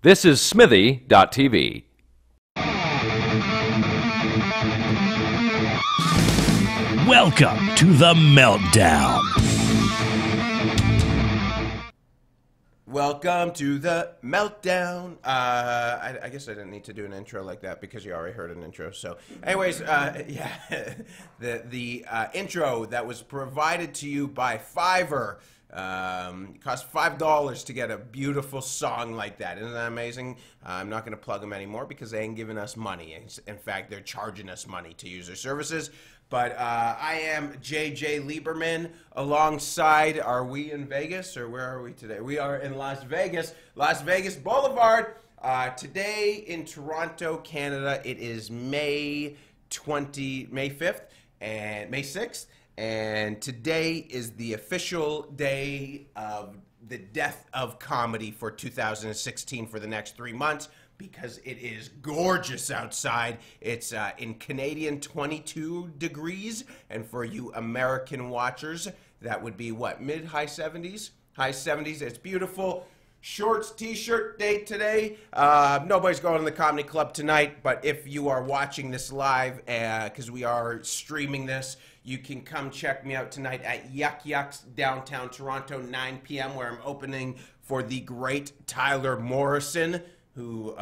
This is Smithy.tv. Welcome to the Meltdown. Welcome to the Meltdown. I guess I didn't need to do an intro like that because you already heard an intro. So, anyways, yeah, the intro that was provided to you by Fiverr. It costs $5 to get a beautiful song like that. Isn't that amazing? I'm not going to plug them anymore because they ain't giving us money. In fact, they're charging us money to use their services. But I am JJ Lieberman alongside, are we in Vegas or where are we today? We are in Las Vegas Boulevard. Today in Toronto, Canada, it is May 5th and May 6th. And today is the official day of the death of comedy for 2016 for the next 3 months because it is gorgeous outside. It's in Canadian 22 degrees. And for you American watchers, that would be what, mid-high 70s? High 70s. It's beautiful. Shorts, t-shirt day today. Nobody's going to the comedy club tonight, but if you are watching this live, because we are streaming this, you can come check me out tonight at Yuck Yucks, downtown Toronto, 9 p.m., where I'm opening for the great Tyler Morrison, who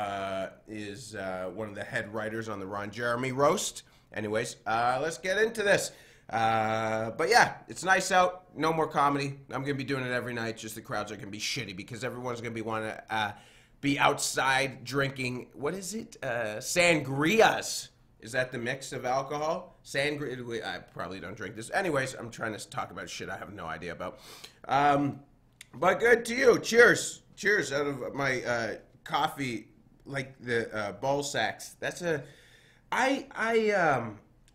is one of the head writers on the Ron Jeremy Roast. Anyways, let's get into this. But yeah, it's nice out. No more comedy. I'm going to be doing it every night. Just the crowds are going to be shitty because everyone's going to be wanting to be outside drinking. What is it? Sangrias. Is that the mix of alcohol? Sangria. I probably don't drink this. Anyways, I'm trying to talk about shit I have no idea about. But good to you. Cheers. Cheers out of my coffee, like the ball sacks. That's a.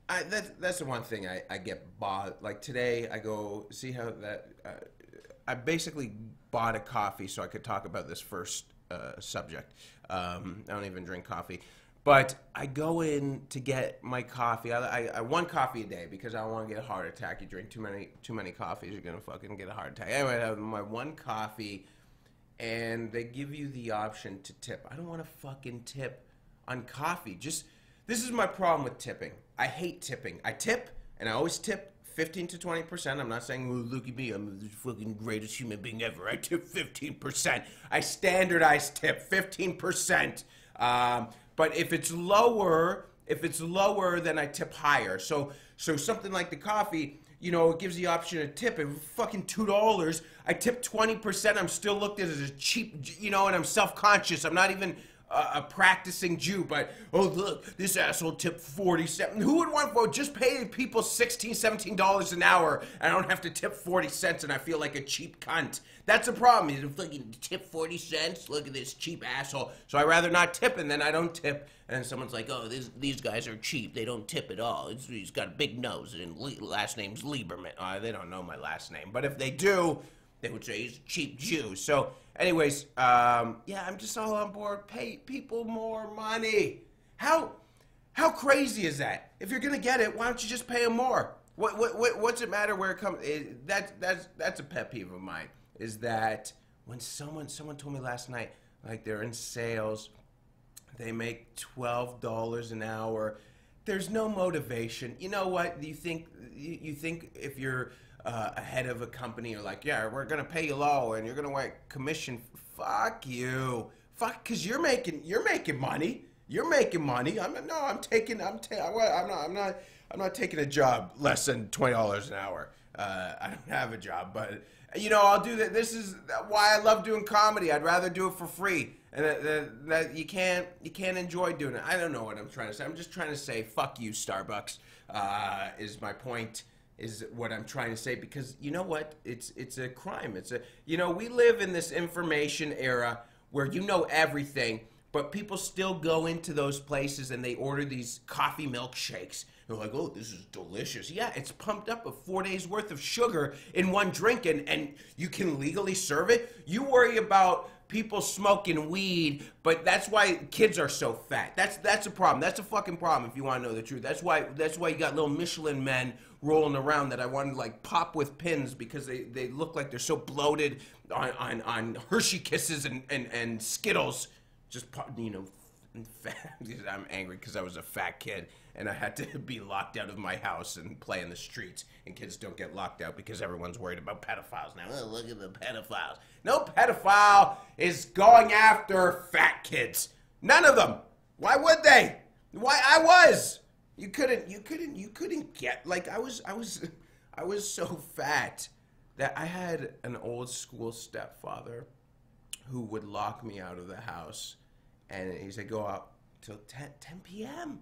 That's the one thing I get bought. Like today, I go see how that. I basically bought a coffee so I could talk about this first subject. I don't even drink coffee, but I go in to get my coffee. I one coffee a day because I don't want to get a heart attack. You drink too many coffees, you're gonna fucking get a heart attack. Anyway, I have my one coffee, and they give you the option to tip. I don't want to fucking tip on coffee. This is my problem with tipping. I hate tipping. I tip, and I always tip 15 to 20%. I'm not saying, well, look at me, I'm the fucking greatest human being ever. I tip 15%. I standardize tip 15%. But if it's lower, then I tip higher. So something like the coffee, you know, it gives the option to tip. If fucking $2, I tip 20%. I'm still looked at as a cheap, you know, and I'm self-conscious. I'm not even a practicing Jew, but oh look, this asshole tipped 47. Who would want to just pay people $16, $17 an hour and I don't have to tip 40 cents and I feel like a cheap cunt? That's a problem. You fucking tip 40 cents. Look at this cheap asshole. So I rather not tip, and then I don't tip, and then someone's like, oh, these guys are cheap. They don't tip at all. He's got a big nose and last name's Lieberman. They don't know my last name, but if they do, they would say he's a cheap Jew. So anyways, yeah, I'm just all on board. Pay people more money. How crazy is that? If you're gonna get it, why don't you just pay them more? What's it matter where it comes? That's a pet peeve of mine. Is that when someone told me last night, like they're in sales, they make $12 an hour. There's no motivation. You know what? You think if you're ahead of a company, you're like, yeah, we're gonna pay you low and you're gonna want commission. Fuck you. Fuck, cause you're making money. You're making money. I'm not taking a job less than $20 an hour. I don't have a job, but you know, I'll do that. This is why I love doing comedy. I'd rather do it for free. And that you can't enjoy doing it. I don't know what I'm trying to say. I'm just trying to say, fuck you, Starbucks. Is my point. Is what I'm trying to say, because you know what? It's a crime. You know, we live in this information era where you know everything, but people still go into those places and they order these coffee milkshakes. They're like, oh, this is delicious. Yeah, it's pumped up with 4 days worth of sugar in one drink, and you can legally serve it. You worry about people smoking weed, but that's why kids are so fat. That's a problem. That's a fucking problem if you want to know the truth. That's why you got little Michelin men rolling around that I want to like pop with pins because they look like they're so bloated on Hershey Kisses and Skittles. just, you know, I'm angry because I was a fat kid and I had to be locked out of my house and play in the streets. And kids don't get locked out because everyone's worried about pedophiles now. Oh, look at the pedophiles. No pedophile is going after fat kids. None of them. Why would they? Why I was. You couldn't get, like, I was so fat that I had an old school stepfather who would lock me out of the house. And he said, go out till 10 p.m.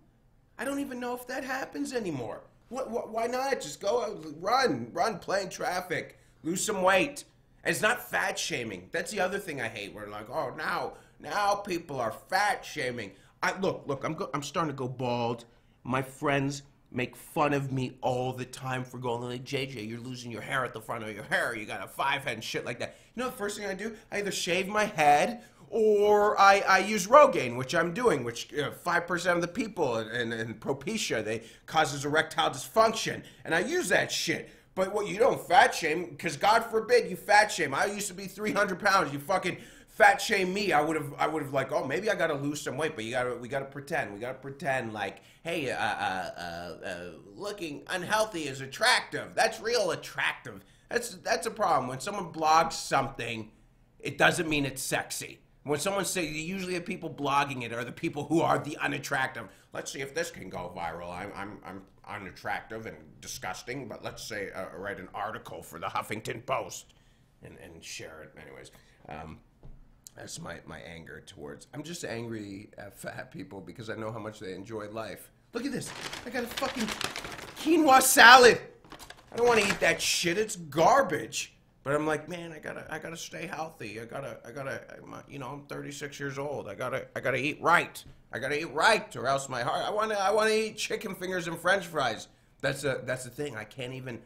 I don't even know if that happens anymore. Why not? Just go out, run, play in traffic, lose some weight. And it's not fat shaming. That's the other thing I hate. We're like, oh, now people are fat shaming. Look, I'm starting to go bald. My friends make fun of me all the time for going like, JJ, you're losing your hair at the front of your hair. You got a 5 head and shit like that. You know the first thing I do? I either shave my head or I use Rogaine, which I'm doing, which 5% of the people in Propecia, they causes erectile dysfunction. And I use that shit. But what, you don't fat shame, because God forbid you fat shame. I used to be 300 pounds. You fucking fat shame me. I would have like, oh, maybe I got to lose some weight, but we got to pretend. We got to pretend like, hey, looking unhealthy is attractive. That's real attractive. That's a problem. When someone blogs something, it doesn't mean it's sexy. When someone says, usually the people blogging it are the people who are the unattractive. Let's see if this can go viral. I'm unattractive and disgusting, but let's say write an article for the Huffington Post and share it. Anyways, that's my anger towards. I'm just angry at fat people because I know how much they enjoy life. Look at this. I got a fucking quinoa salad. I don't want to eat that shit. It's garbage. But I'm like, man, I gotta stay healthy. I gotta, you know, I'm 36 years old. I gotta eat right. I gotta eat right, or else my heart. I wanna eat chicken fingers and French fries. That's the thing. I can't even.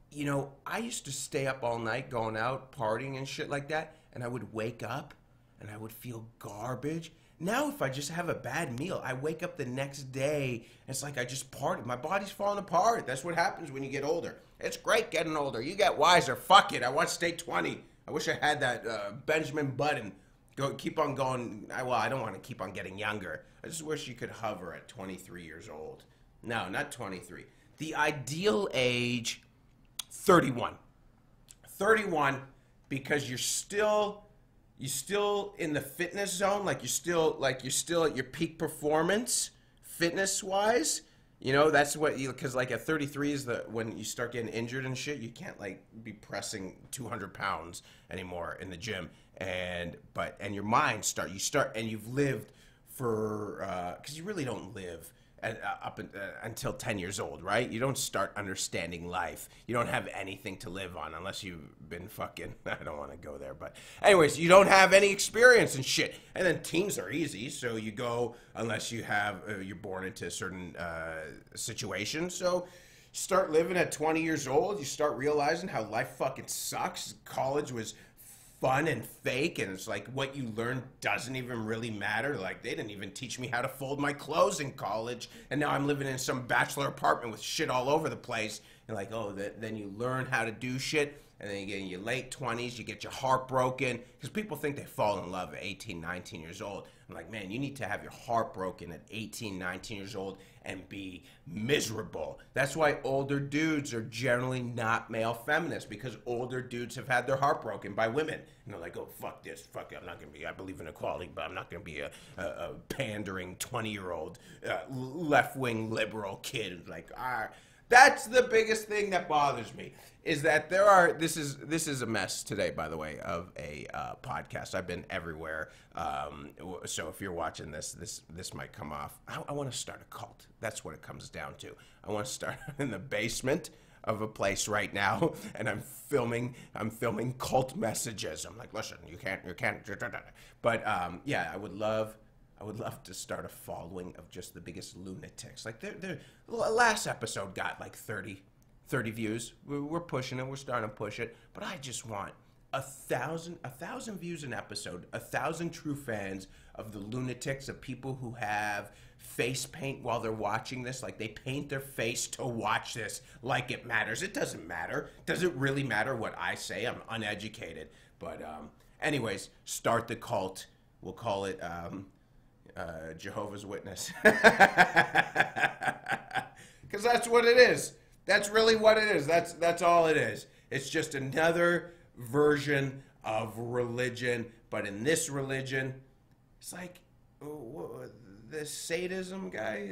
You know, I used to stay up all night going out partying and shit like that, and I would wake up and I would feel garbage. Now, if I just have a bad meal, I wake up the next day, and it's like I just partied. My body's falling apart. That's what happens when you get older. It's great getting older. You get wiser. Fuck it. I want to stay 20. I wish I had that Benjamin Button. Keep on going. Well, I don't want to keep on getting younger. I just wish you could hover at 23 years old. No, not 23. The ideal age, 31. 31, because you're still in the fitness zone, like you're still at your peak performance, fitness wise. You know, that's what because like at 33 is when you start getting injured and shit, you can't like be pressing 200 pounds anymore in the gym, and your mind and you've lived for because you really don't live until 10 years old, right? You don't start understanding life. You don't have anything to live on unless you've been fucking, I don't want to go there, but anyways, you don't have any experience and shit. And then teens are easy, so you go, unless you have, you're born into a certain situation. So you start living at 20 years old, you start realizing how life fucking sucks. College was fun and fake, and it's like what you learn doesn't even really matter. Like, they didn't even teach me how to fold my clothes in college, and now I'm living in some bachelor apartment with shit all over the place. And like, oh, then you learn how to do shit, and then you get in your late 20s, you get your heart broken, because people think they fall in love at 18, 19 years old. I'm like, man, you need to have your heart broken at 18, 19 years old and be miserable. That's why older dudes are generally not male feminists, because older dudes have had their heart broken by women. And they're like, oh, fuck this, fuck it, I'm not going to be, I believe in equality, but I'm not going to be a pandering 20-year-old left-wing liberal kid. Like, that's the biggest thing that bothers me, is that this is a mess today, by the way, of a podcast. I've been everywhere, so if you're watching this might come off. I want to start a cult. That's what it comes down to. I want to start in the basement of a place right now, and I'm filming cult messages. I'm like, listen, you can't, but yeah, I would love to start a following of just the biggest lunatics. Like, the last episode got like 30 views. We're pushing it. We're starting to push it. But I just want 1,000 views an episode, 1,000 true fans of the lunatics, of people who have face paint while they're watching this. Like, they paint their face to watch this like it matters. It doesn't matter. Does it really matter what I say? I'm uneducated. But anyways, start the cult. we'll call it Jehovah's Witness. Because that's what it is. That's really what it is. That's all it is. It's just another version of religion. But in this religion, it's like the sadism guy.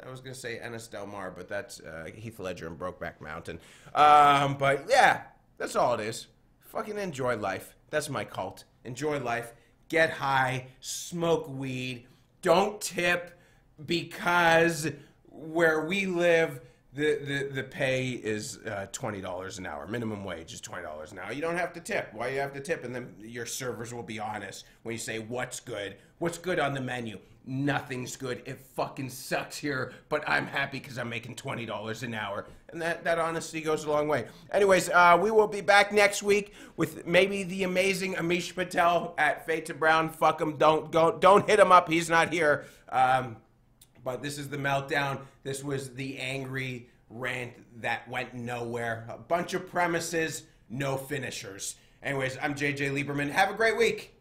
I was going to say Ennis Del Mar, but that's Heath Ledger in Brokeback Mountain. But yeah, that's all it is. Fucking enjoy life. That's my cult. Enjoy life. Get high. Smoke weed. Don't tip, because where we live, the pay is $20 an hour. Minimum wage is $20 an hour. You don't have to tip. Why you have to tip? And then your servers will be honest when you say, what's good? What's good on the menu? Nothing's good. It fucking sucks here, but I'm happy because I'm making $20 an hour. And that honesty goes a long way. Anyways, we will be back next week with maybe the amazing Amish Patel at Fade to Brown. Fuck him. Don't hit him up. He's not here. But this is the Meltdown. This was the angry rant that went nowhere. A bunch of premises, no finishers. Anyways, I'm JJ Lieberman. Have a great week.